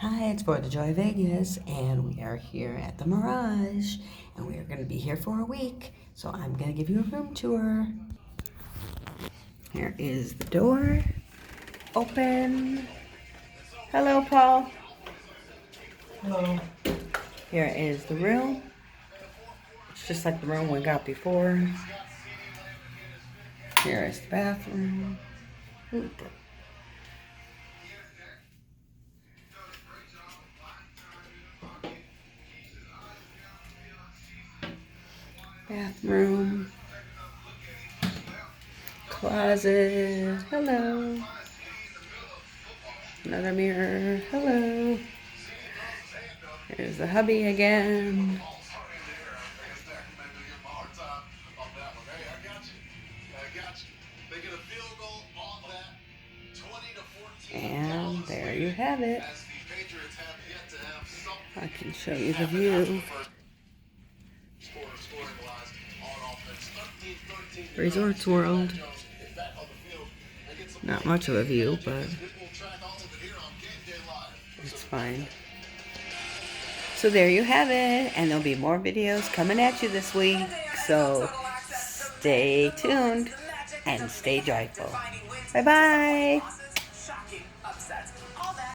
Hi, it's For the Joy of Vegas, and we are here at the Mirage, and we are going to be here for a week, so I'm going to give you a room tour. Here is the door. Open. Hello, Paul. Hello. Here is the room. It's just like the room we got before. Here is the bathroom. Ooh. Bathroom. Closet. Hello. Another mirror. Hello. Here's the hubby again. And there you have it. I can show you the view. Resorts World. Not much of a view, but it's fine. So there you have it, and there'll be more videos coming at you this week. So stay tuned and stay joyful. Bye-bye.